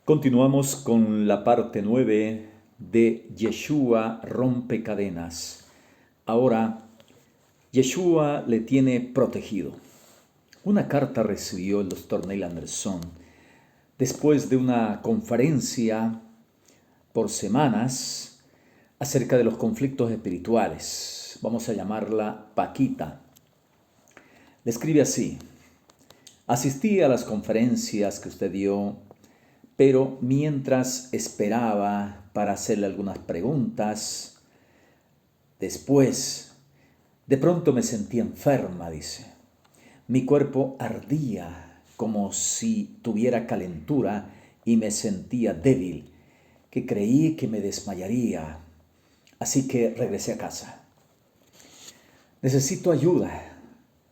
Continuamos con la parte 9 de Yeshua rompe cadenas. Ahora, Yeshua le tiene protegido. Una carta recibió el doctor Neil Anderson después de una conferencia por semanas acerca de los conflictos espirituales. Vamos a llamarla Paquita. Le escribe así: asistí a las conferencias que usted dio, pero mientras esperaba para hacerle algunas preguntas, después, de pronto me sentí enferma, dice. Mi cuerpo ardía como si tuviera calentura y me sentía débil, que creí que me desmayaría. Así que regresé a casa. Necesito ayuda,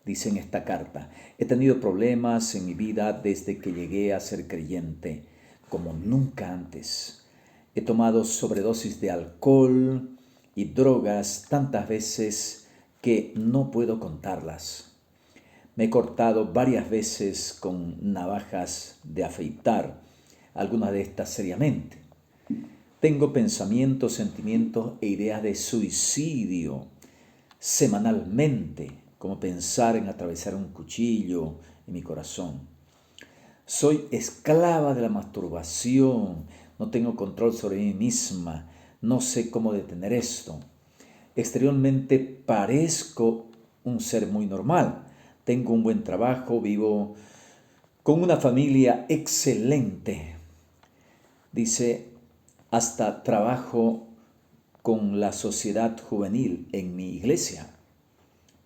dice en esta carta. He tenido problemas en mi vida desde que llegué a ser creyente, como nunca antes. He tomado sobredosis de alcohol y drogas tantas veces que no puedo contarlas. Me he cortado varias veces con navajas de afeitar, algunas de estas seriamente. Tengo pensamientos, sentimientos e ideas de suicidio semanalmente, como pensar en atravesar un cuchillo en mi corazón. Soy esclava de la masturbación, no tengo control sobre mí misma, no sé cómo detener esto. Exteriormente parezco un ser muy normal, tengo un buen trabajo, vivo con una familia excelente. Dice, hasta trabajo con la sociedad juvenil en mi iglesia,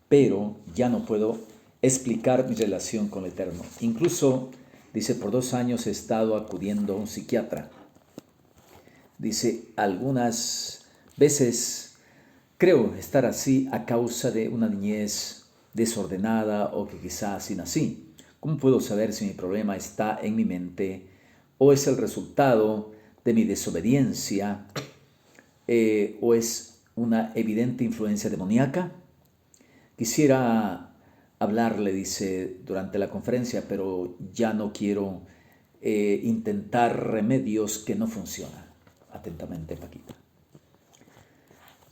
pero ya no puedo explicar mi relación con el Eterno. Incluso, dice, por 2 años he estado acudiendo a un psiquiatra. Dice, algunas veces creo estar así a causa de una niñez desordenada o que quizás así nací. ¿Cómo puedo saber si mi problema está en mi mente o es el resultado de mi desobediencia o es una evidente influencia demoníaca? Quisiera hablarle, dice, durante la conferencia, pero ya no quiero intentar remedios que no funcionan. Atentamente, Paquita.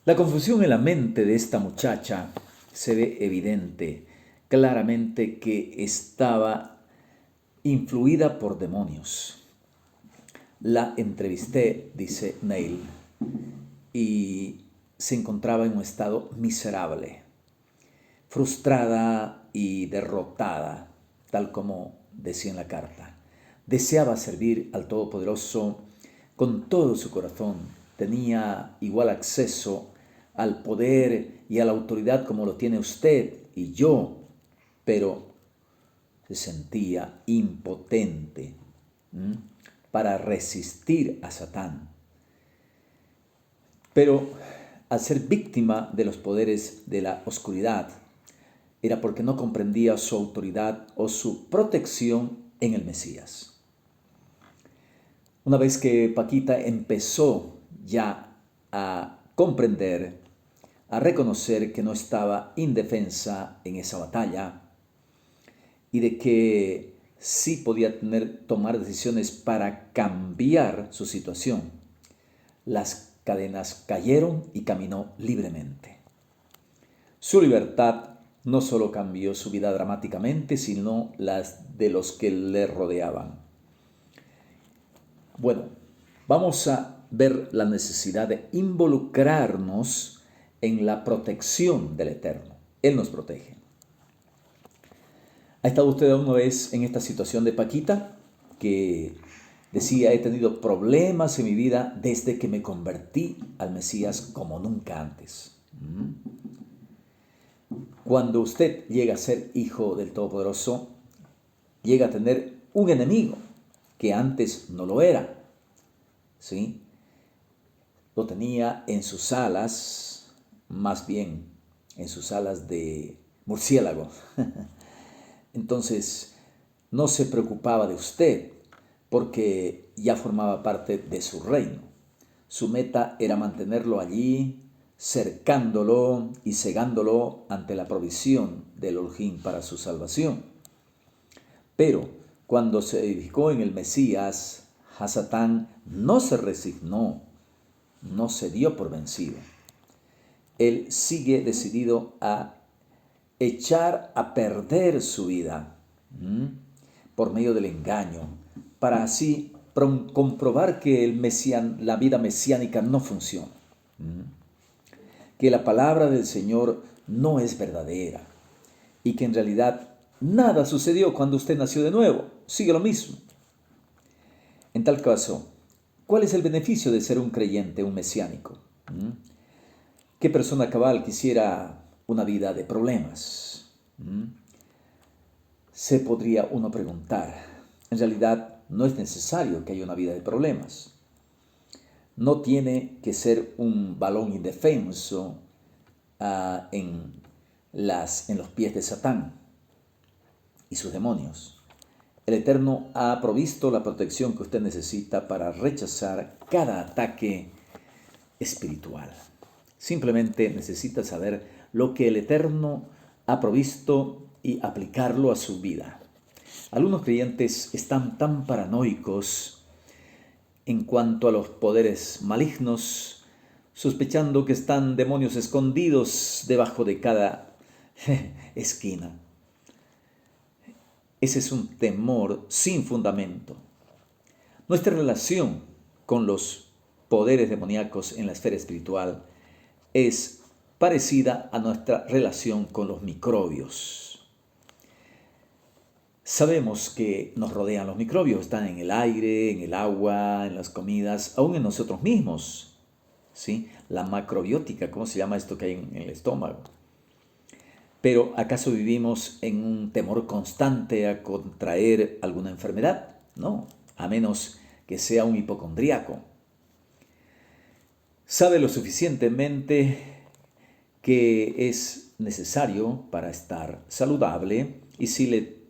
La confusión en la mente de esta muchacha se ve evidente, claramente que estaba influida por demonios. La entrevisté, dice Neil, y se encontraba en un estado miserable, frustrada y derrotada, tal como decía en la carta. Deseaba servir al Todopoderoso con todo su corazón. Tenía igual acceso al poder y a la autoridad como lo tiene usted y yo, pero se sentía impotente para resistir a Satán. Pero al ser víctima de los poderes de la oscuridad, era porque no comprendía su autoridad o su protección en el Mesías. Una vez que Paquita empezó ya a comprender, a reconocer que no estaba indefensa en esa batalla y de que sí podía tomar decisiones para cambiar su situación, las cadenas cayeron y caminó libremente. Su libertad no solo cambió su vida dramáticamente, sino las de los que le rodeaban. Bueno, vamos a ver la necesidad de involucrarnos en la protección del Eterno. Él nos protege. ¿Ha estado usted alguna vez en esta situación de Paquita? Que decía, he tenido problemas en mi vida desde que me convertí al Mesías como nunca antes. Cuando usted llega a ser hijo del Todopoderoso, llega a tener un enemigo que antes no lo era. ¿Sí? Lo tenía en sus alas, más bien en sus alas de murciélago. Entonces, no se preocupaba de usted porque ya formaba parte de su reino. Su meta era mantenerlo allí, cercándolo y cegándolo ante la provisión del Elohim para su salvación. Pero cuando se edificó en el Mesías, Hasatán no se resignó, no se dio por vencido. Él sigue decidido a echar a perder su vida por medio del engaño, para así comprobar que la vida mesiánica no funciona, que la palabra del Señor no es verdadera y que en realidad nada sucedió cuando usted nació de nuevo, sigue lo mismo. En tal caso, ¿cuál es el beneficio de ser un creyente, un mesiánico? ¿Qué persona cabal quisiera una vida de problemas? Se podría uno preguntar. En realidad no es necesario que haya una vida de problemas. No tiene que ser un balón indefenso en los pies de Satán y sus demonios. El Eterno ha provisto la protección que usted necesita para rechazar cada ataque espiritual. Simplemente necesita saber lo que el Eterno ha provisto y aplicarlo a su vida. Algunos creyentes están tan paranoicos en cuanto a los poderes malignos, sospechando que están demonios escondidos debajo de cada esquina. Ese es un temor sin fundamento. Nuestra relación con los poderes demoníacos en la esfera espiritual es parecida a nuestra relación con los microbios. Sabemos que nos rodean los microbios, están en el aire, en el agua, en las comidas, aún en nosotros mismos. ¿Sí? La macrobiótica, ¿cómo se llama esto que hay en el estómago? Pero ¿acaso vivimos en un temor constante a contraer alguna enfermedad? No, a menos que sea un hipocondríaco. Sabe lo suficientemente que es necesario para estar saludable, y si le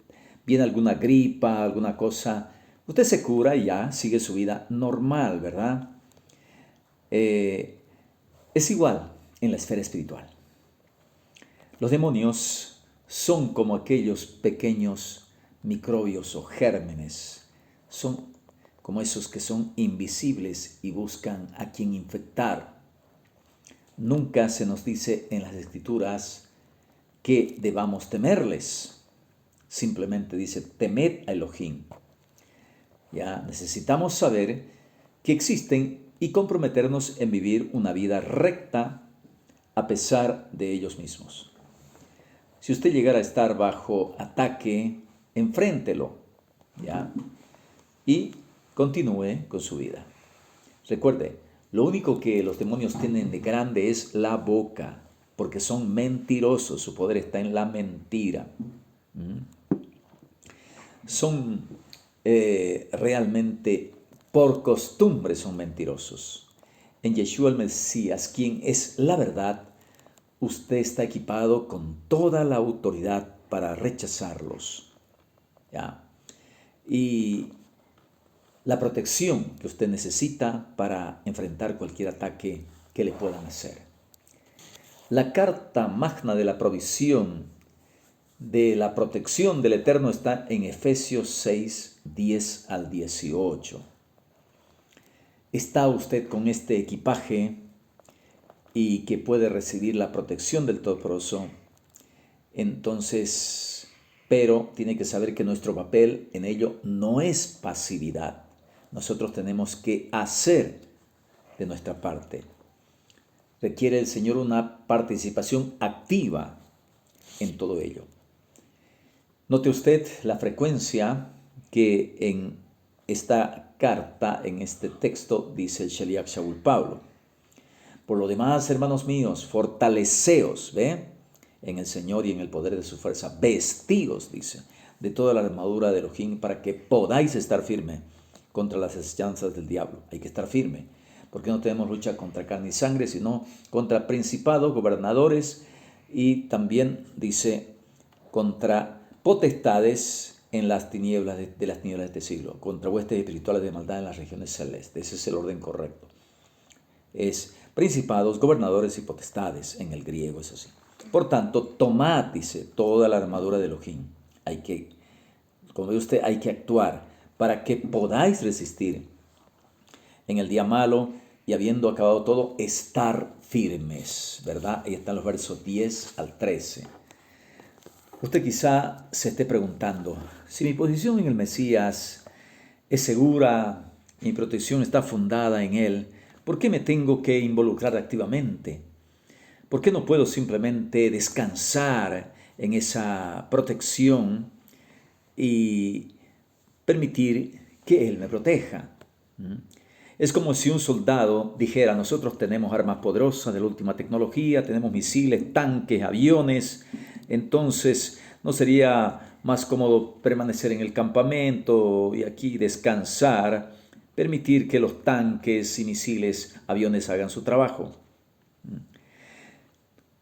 viene alguna gripa, alguna cosa, usted se cura y ya sigue su vida normal, ¿verdad? Es igual en la esfera espiritual. Los demonios son como aquellos pequeños microbios o gérmenes. Son como esos que son invisibles y buscan a quien infectar. Nunca se nos dice en las Escrituras que debamos temerles. Simplemente dice, temed a Elohim. Ya necesitamos saber que existen y comprometernos en vivir una vida recta a pesar de ellos mismos. Si usted llegara a estar bajo ataque, enfréntelo, ¿ya? Y continúe con su vida. Recuerde, lo único que los demonios tienen de grande es la boca, porque son mentirosos, su poder está en la mentira. Son realmente, por costumbre, son mentirosos. En Yeshua el Mesías, quien es la verdad, usted está equipado con toda la autoridad para rechazarlos. ¿Ya? Y la protección que usted necesita para enfrentar cualquier ataque que le puedan hacer. La carta magna de la provisión, de la protección del Eterno, está en Efesios 6, 10 al 18. ¿Está usted con este equipaje y que puede recibir la protección del Todopoderoso? Entonces, pero tiene que saber que nuestro papel en ello no es pasividad. Nosotros tenemos que hacer de nuestra parte. Requiere el Señor una participación activa en todo ello. Note usted la frecuencia que en esta carta, en este texto, dice el Sheliach Shaul Pablo. Por lo demás, hermanos míos, fortaleceos, ¿ve?, en el Señor y en el poder de su fuerza. Vestíos, dice, de toda la armadura de Elohim para que podáis estar firme contra las asechanzas del diablo. Hay que estar firme, porque no tenemos lucha contra carne y sangre, sino contra principados, gobernadores y también, dice, contra potestades en las tinieblas de las tinieblas de este siglo, contra huestes espirituales de maldad en las regiones celestes. Ese es el orden correcto. Es principados, gobernadores y potestades, en el griego es así. Por tanto, tomad, dice, toda la armadura de Elohim. Como ve usted, hay que actuar para que podáis resistir en el día malo y habiendo acabado todo, estar firmes, ¿verdad? Ahí están los versos 10 al 13. Usted quizá se esté preguntando, si mi posición en el Mesías es segura, mi protección está fundada en Él, ¿por qué me tengo que involucrar activamente? ¿Por qué no puedo simplemente descansar en esa protección y permitir que Él me proteja? Es como si un soldado dijera, nosotros tenemos armas poderosas de la última tecnología, tenemos misiles, tanques, aviones, entonces ¿no sería más cómodo permanecer en el campamento y aquí descansar, permitir que los tanques y misiles, aviones hagan su trabajo?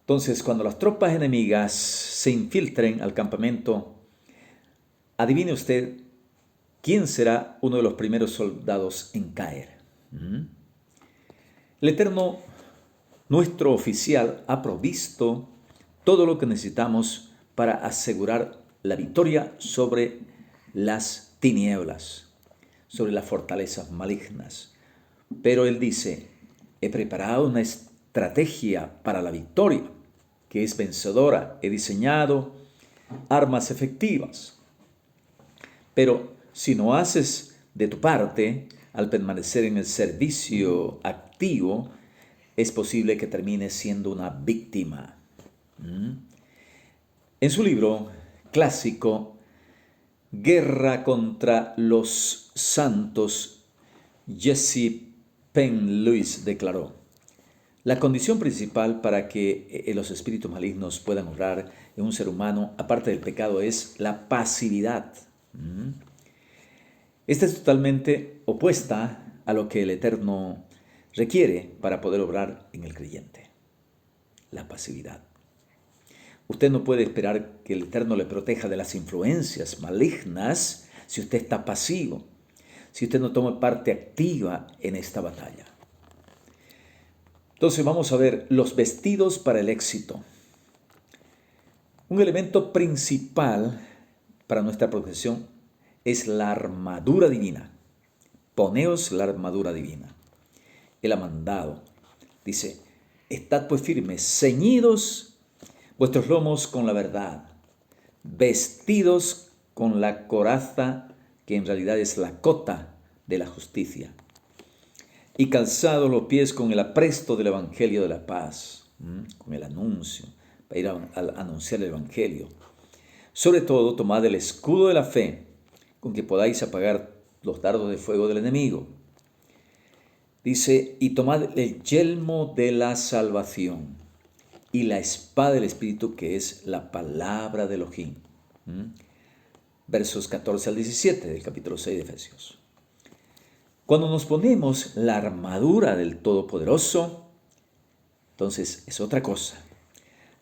Entonces, cuando las tropas enemigas se infiltren al campamento, adivine usted quién será uno de los primeros soldados en caer. El Eterno, nuestro oficial, ha provisto todo lo que necesitamos para asegurar la victoria sobre las tinieblas, sobre las fortalezas malignas. Pero Él dice, he preparado una estrategia para la victoria, que es vencedora. He diseñado armas efectivas. Pero si no haces de tu parte, al permanecer en el servicio activo, es posible que termines siendo una víctima. En su libro clásico, Guerra contra los Santos, Jesse Penn Lewis declaró, la condición principal para que los espíritus malignos puedan obrar en un ser humano, aparte del pecado, es la pasividad. Esta es totalmente opuesta a lo que el Eterno requiere para poder obrar en el creyente. La pasividad. Usted no puede esperar que el Eterno le proteja de las influencias malignas si usted está pasivo, si usted no toma parte activa en esta batalla. Entonces vamos a ver los vestidos para el éxito. Un elemento principal para nuestra protección es la armadura divina. Poneos la armadura divina. Él ha mandado. Dice, estad pues firmes, ceñidos vuestros lomos con la verdad, vestidos con la coraza, que en realidad es la cota de la justicia, y calzados los pies con el apresto del evangelio de la paz, con el anuncio, para ir a anunciar el evangelio. Sobre todo, tomad el escudo de la fe, con que podáis apagar los dardos de fuego del enemigo. Dice, y tomad el yelmo de la salvación y la espada del Espíritu, que es la palabra de Elohim. Versos 14 al 17 del capítulo 6 de Efesios. Cuando nos ponemos la armadura del Todopoderoso, entonces es otra cosa.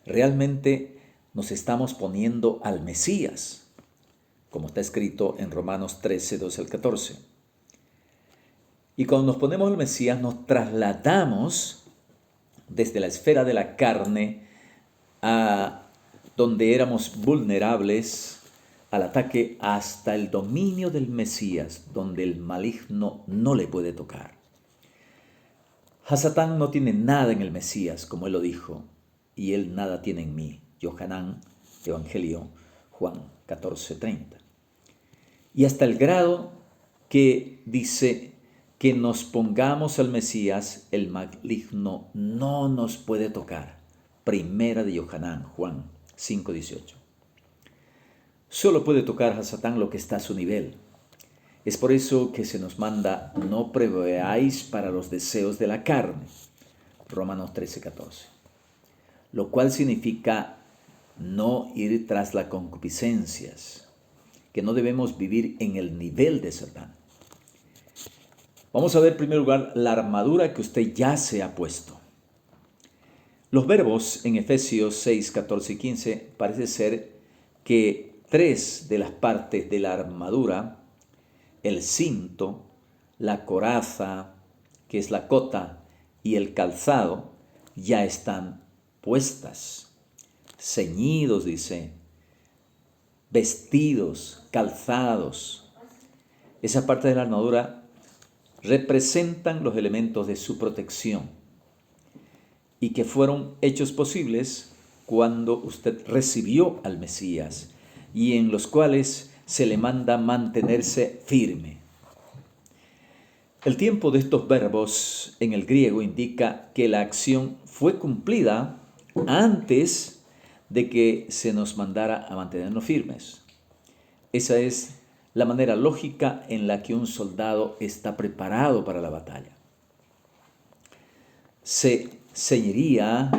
Realmente nos estamos poniendo al Mesías, como está escrito en Romanos 13, 12 al 14. Y cuando nos ponemos al Mesías, nos trasladamos desde la esfera de la carne a donde éramos vulnerables al ataque, hasta el dominio del Mesías, donde el maligno no le puede tocar. Hasatán no tiene nada en el Mesías, como él lo dijo, y él nada tiene en mí. Yohanan, Evangelio, Juan 14:30. Y hasta el grado que dice que nos pongamos al Mesías, el maligno no nos puede tocar. Primera de Yohanan, Juan 5:18. Solo puede tocar a Satán lo que está a su nivel. Es por eso que se nos manda, no preveáis para los deseos de la carne. Romanos 13:14. Lo cual significa no ir tras las concupiscencias, que no debemos vivir en el nivel de Satán. Vamos a ver en primer lugar la armadura que usted ya se ha puesto. Los verbos en Efesios 6, 14 y 15 parece ser que 3 de las partes de la armadura, el cinto, la coraza, que es la cota, y el calzado, ya están puestas. Ceñidos, dice, vestidos, calzados. Esa parte de la armadura representan los elementos de su protección y que fueron hechos posibles cuando usted recibió al Mesías y en los cuales se le manda mantenerse firme. El tiempo de estos verbos en el griego indica que la acción fue cumplida antes de que se nos mandara a mantenernos firmes. Esa es la manera lógica en la que un soldado está preparado para la batalla. Se ceñiría,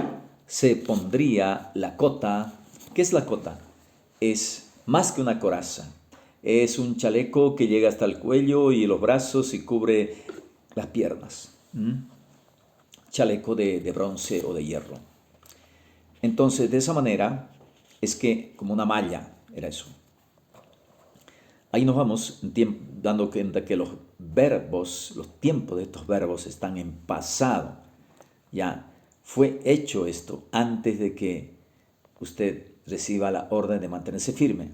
se pondría la cota. ¿Qué es la cota? Es más que una coraza. Es un chaleco que llega hasta el cuello y los brazos y cubre las piernas. Chaleco de bronce o de hierro. Entonces, de esa manera, es que como una malla era eso. Ahí nos vamos dando cuenta que los verbos, los tiempos de estos verbos están en pasado. Ya fue hecho esto antes de que usted reciba la orden de mantenerse firme.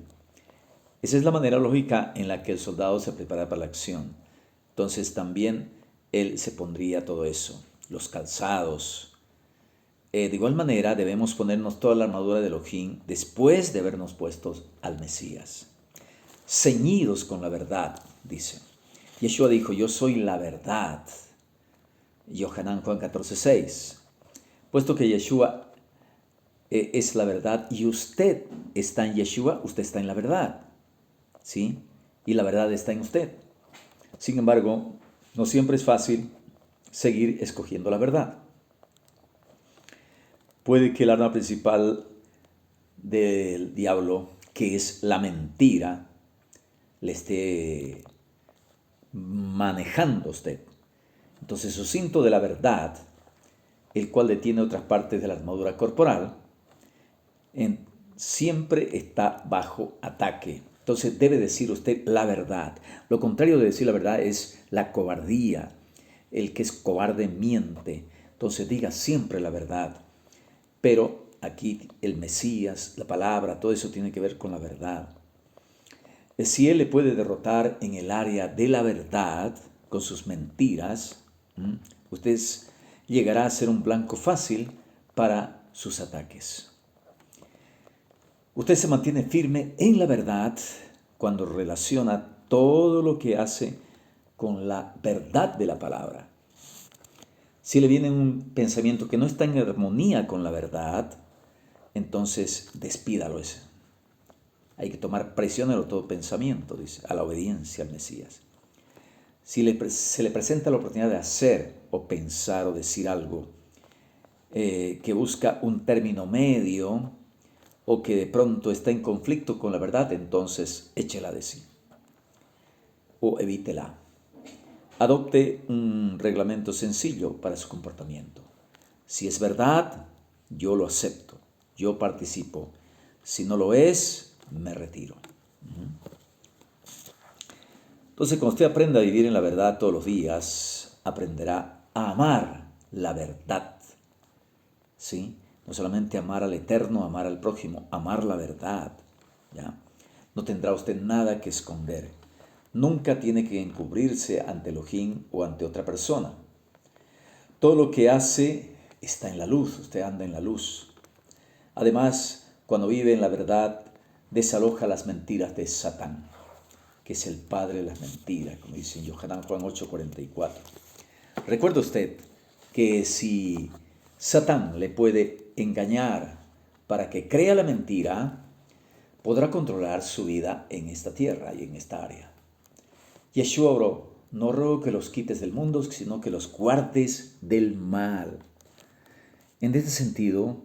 Esa es la manera lógica en la que el soldado se prepara para la acción. Entonces también él se pondría todo eso, los calzados. De igual manera debemos ponernos toda la armadura de Elohim después de habernos puesto al Mesías. Ceñidos con la verdad, dice. Yeshua dijo, yo soy la verdad. Yohanan Juan 14:6. Puesto que Yeshua es la verdad y usted está en Yeshua, usted está en la verdad. ¿Sí? Y la verdad está en usted. Sin embargo, no siempre es fácil seguir escogiendo la verdad. Puede que el arma principal del diablo, que es la mentira, le esté manejando a usted. Entonces su cinto de la verdad, el cual detiene otras partes de la armadura corporal, siempre está bajo ataque. Entonces debe decir usted la verdad. Lo contrario de decir la verdad es la cobardía. El que es cobarde miente. Entonces diga siempre la verdad. Pero aquí el Mesías, la palabra, todo eso tiene que ver con la verdad. Si Él le puede derrotar en el área de la verdad con sus mentiras, usted llegará a ser un blanco fácil para sus ataques. Usted se mantiene firme en la verdad cuando relaciona todo lo que hace con la verdad de la palabra. Si le viene un pensamiento que no está en armonía con la verdad, entonces despídalo ese. Hay que tomar prisionero todo pensamiento, dice, a la obediencia al Mesías. Si se le presenta la oportunidad de hacer o pensar o decir algo que busca un término medio o que de pronto está en conflicto con la verdad, entonces échela de sí o evítela. Adopte un reglamento sencillo para su comportamiento. Si es verdad, yo lo acepto, yo participo. Si no lo es, me retiro. Entonces, cuando usted aprenda a vivir en la verdad todos los días, aprenderá a amar la verdad. ¿Sí? No solamente amar al Eterno, amar al prójimo, amar la verdad. ¿Ya? No tendrá usted nada que esconder. Nunca tiene que encubrirse ante Elohim o ante otra persona. Todo lo que hace está en la luz, usted anda en la luz. Además, cuando vive en la verdad, desaloja las mentiras de Satán, que es el padre de las mentiras, como dice en Yohanan Juan 8:44. Recuerde usted que si Satán le puede engañar para que crea la mentira, podrá controlar su vida en esta tierra y en esta área. Yeshua oró, no ruego que los quites del mundo, sino que los guardes del mal. En este sentido,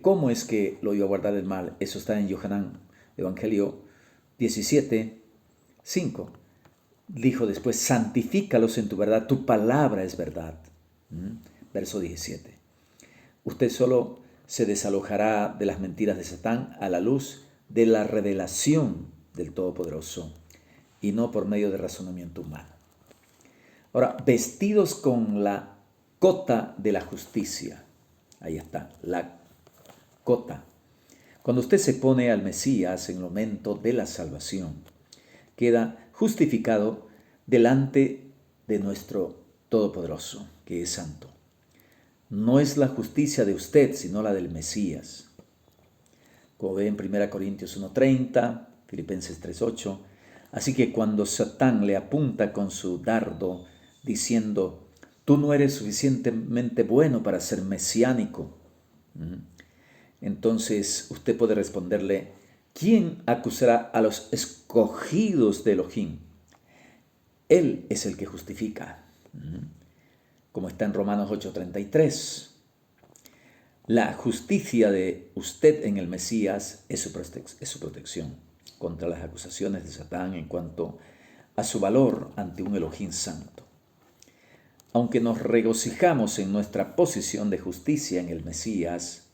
¿cómo es que lo iba a guardar del mal? Eso está en Yohanan, Evangelio 17:5. Dijo después, santifícalos en tu verdad, tu palabra es verdad. Verso 17. Usted solo se desalojará de las mentiras de Satán a la luz de la revelación del Todopoderoso y no por medio de razonamiento humano. Ahora, vestidos con la cota de la justicia. Ahí está, la cota. Cuando usted se pone al Mesías en el momento de la salvación, queda justificado delante de nuestro Todopoderoso, que es santo. No es la justicia de usted, sino la del Mesías. Como ve en 1 Corintios 1:30, Filipenses 3:8. Así que cuando Satán le apunta con su dardo, diciendo, tú no eres suficientemente bueno para ser mesiánico, entonces usted puede responderle, ¿quién acusará a los escogidos de Elohim? Él es el que justifica, como está en Romanos 8:33. La justicia de usted en el Mesías es su protección contra las acusaciones de Satán en cuanto a su valor ante un Elohim santo. Aunque nos regocijamos en nuestra posición de justicia en el Mesías,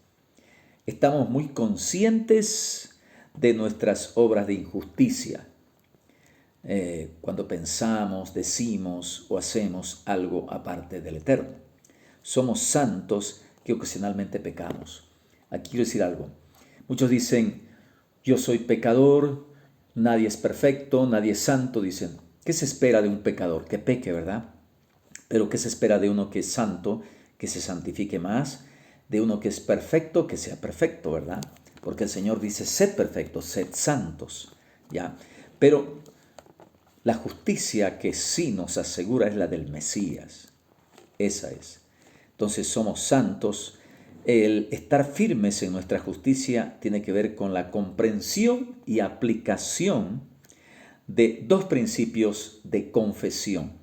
estamos muy conscientes de nuestras obras de injusticia cuando pensamos, decimos o hacemos algo aparte del Eterno. Somos santos que ocasionalmente pecamos. Aquí quiero decir algo. Muchos dicen, yo soy pecador, nadie es perfecto, nadie es santo. Dicen, ¿qué se espera de un pecador? Que peque, ¿verdad? Pero ¿qué se espera de uno que es santo? Que se santifique más. De uno que es perfecto, que sea perfecto, ¿verdad? Porque el Señor dice, sed perfectos, sed santos, ¿ya? Pero la justicia que sí nos asegura es la del Mesías. Esa es. Entonces somos santos. El estar firmes en nuestra justicia tiene que ver con la comprensión y aplicación de dos principios de confesión.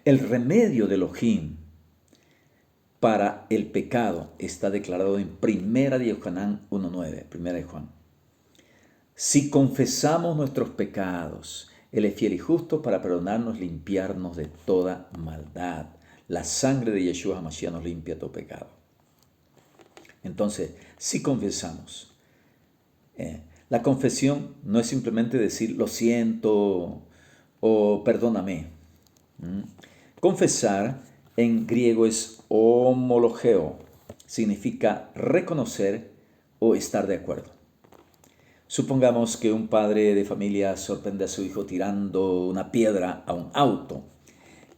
El remedio de Elohim para el pecado está declarado en 1 de Juan 1:9, 1 de Juan. Si confesamos nuestros pecados, Él es fiel y justo para perdonarnos, limpiarnos de toda maldad. La sangre de Yeshua HaMashiach nos limpia todo pecado. Entonces, si confesamos, la confesión no es simplemente decir lo siento o perdóname. Confesar en griego es homologeo, significa reconocer o estar de acuerdo. Supongamos que un padre de familia sorprende a su hijo tirando una piedra a un auto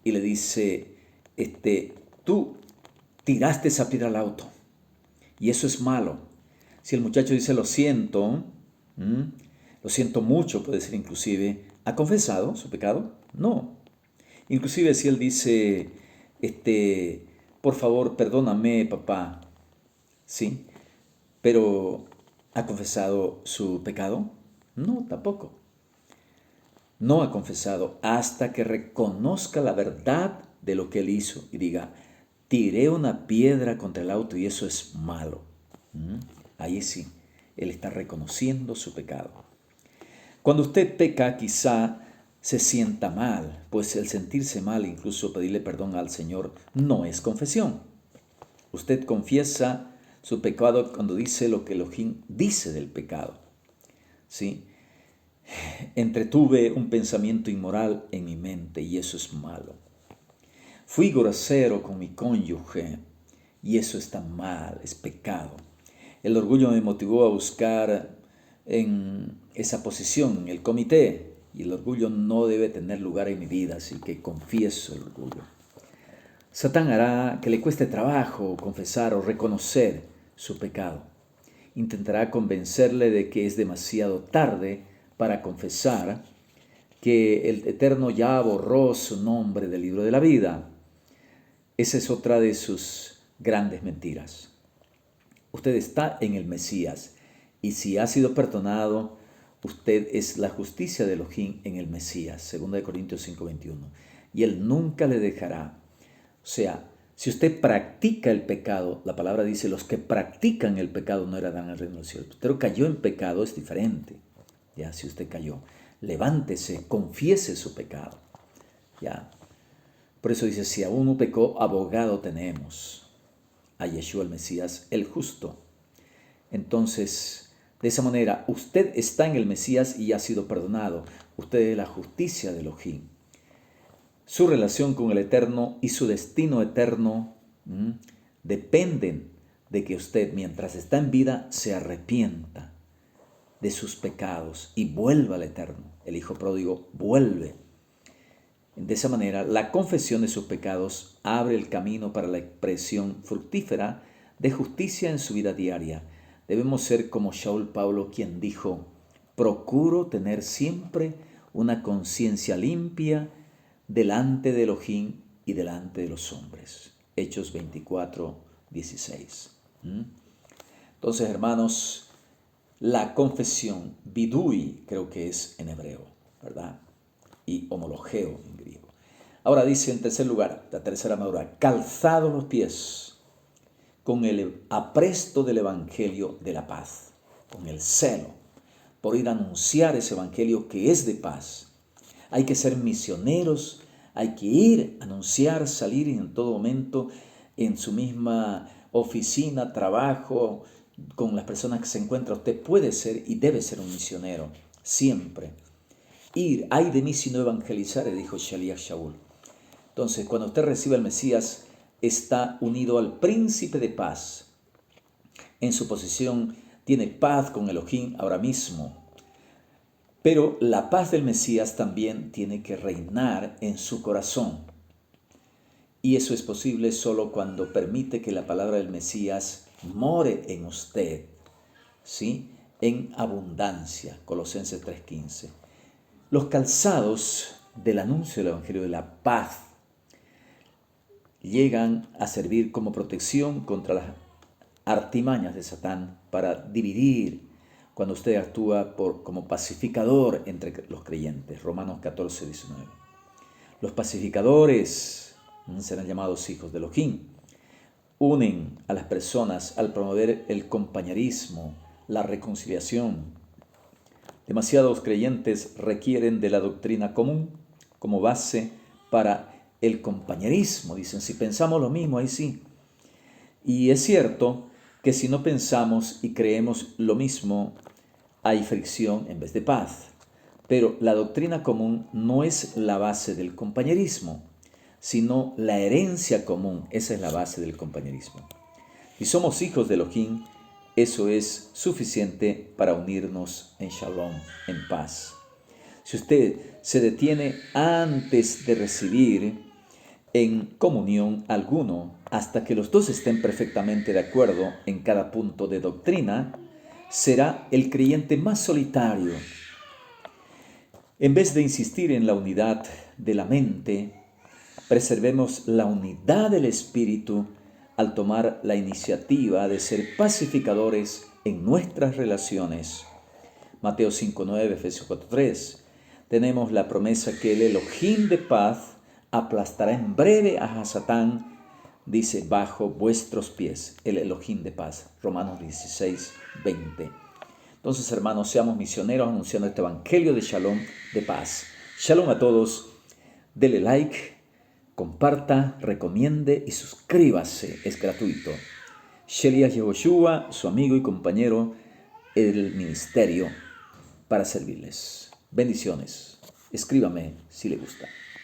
y le dice, tú tiraste esa piedra al auto y eso es malo. Si el muchacho dice lo siento mucho, puede ser inclusive, ¿ha confesado su pecado? No. Inclusive si él dice, por favor, perdóname, papá, ¿sí? Pero ¿ha confesado su pecado? No, tampoco. No ha confesado hasta que reconozca la verdad de lo que él hizo y diga, tiré una piedra contra el auto y eso es malo. Ahí sí, él está reconociendo su pecado. Cuando usted peca, quizá se sienta mal, pues el sentirse mal, incluso pedirle perdón al Señor, no es confesión. Usted confiesa su pecado cuando dice lo que Elohim dice del pecado. ¿Sí? Entretuve un pensamiento inmoral en mi mente y eso es malo. Fui grosero con mi cónyuge y eso está mal, es pecado. El orgullo me motivó a buscar en esa posición, en el comité, y el orgullo no debe tener lugar en mi vida, así que confieso el orgullo. Satán hará que le cueste trabajo confesar o reconocer su pecado. Intentará convencerle de que es demasiado tarde para confesar, que el Eterno ya borró su nombre del libro de la vida. Esa es otra de sus grandes mentiras. Usted está en el Mesías y si ha sido perdonado, usted es la justicia de Elohim en el Mesías, 2 Corintios 5:21. Y Él nunca le dejará. O sea, si usted practica el pecado, la palabra dice, los que practican el pecado no heredarán el reino de los cielos. Pero cayó en pecado es diferente. Ya, si usted cayó, levántese, confiese su pecado. Ya. Por eso dice, si aún no pecó, abogado tenemos a Yeshua el Mesías, el justo. Entonces, de esa manera, usted está en el Mesías y ha sido perdonado. Usted es la justicia de Elohim. Su relación con el Eterno y su destino eterno dependen de que usted, mientras está en vida, se arrepienta de sus pecados y vuelva al Eterno. El hijo pródigo vuelve De esa manera, la confesión de sus pecados abre el camino para la expresión fructífera de justicia en su vida diaria. Debemos ser como Shaul Paulo, quien dijo: procuro tener siempre una conciencia limpia delante de Elohim y delante de los hombres. Hechos 24:16. Entonces, hermanos, la confesión, vidui, creo que es en hebreo, ¿verdad? Y homologeo en griego. Ahora dice en tercer lugar, la tercera armadura, calzados los pies con el apresto del evangelio de la paz, con el celo por ir a anunciar ese evangelio que es de paz. Hay que ser misioneros, hay que ir a anunciar, salir en todo momento en su misma oficina, trabajo, con las personas que se encuentra. Usted puede ser y debe ser un misionero, siempre. Ir, ay de mí si no evangelizare, dijo Shaliach Shaul. Entonces, cuando usted recibe al Mesías, está unido al príncipe de paz. En su posición tiene paz con Elohim ahora mismo. Pero la paz del Mesías también tiene que reinar en su corazón. Y eso es posible solo cuando permite que la palabra del Mesías more en usted, ¿sí? En abundancia. Colosenses 3:15. Los calzados del anuncio del Evangelio de la paz llegan a servir como protección contra las artimañas de Satán para dividir cuando usted actúa como pacificador entre los creyentes. Romanos 14:19. Los pacificadores serán llamados hijos de Elohim. Unen a las personas al promover el compañerismo, la reconciliación. Demasiados creyentes requieren de la doctrina común como base para el compañerismo. Dicen, si pensamos lo mismo, ahí sí. Y es cierto que si no pensamos y creemos lo mismo, hay fricción en vez de paz. Pero la doctrina común no es la base del compañerismo, sino la herencia común. Esa es la base del compañerismo. Si somos hijos de Elohim, eso es suficiente para unirnos en shalom, en paz. Si usted se detiene antes de recibir en comunión alguno, hasta que los dos estén perfectamente de acuerdo en cada punto de doctrina, será el creyente más solitario. En vez de insistir en la unidad de la mente, preservemos la unidad del espíritu al tomar la iniciativa de ser pacificadores en nuestras relaciones. Mateo 5:9, Efesios 4:3. Tenemos la promesa que el Elohim de paz aplastará en breve a Satán, dice, bajo vuestros pies, el Elohim de paz. Romanos 16:20. Entonces, hermanos, seamos misioneros anunciando este evangelio de shalom, de paz. Shalom a todos. Dele like, comparta, recomiende y suscríbase. Es gratuito. Shaliach Yehoshua, su amigo y compañero del ministerio, para servirles. Bendiciones. Escríbame si le gusta.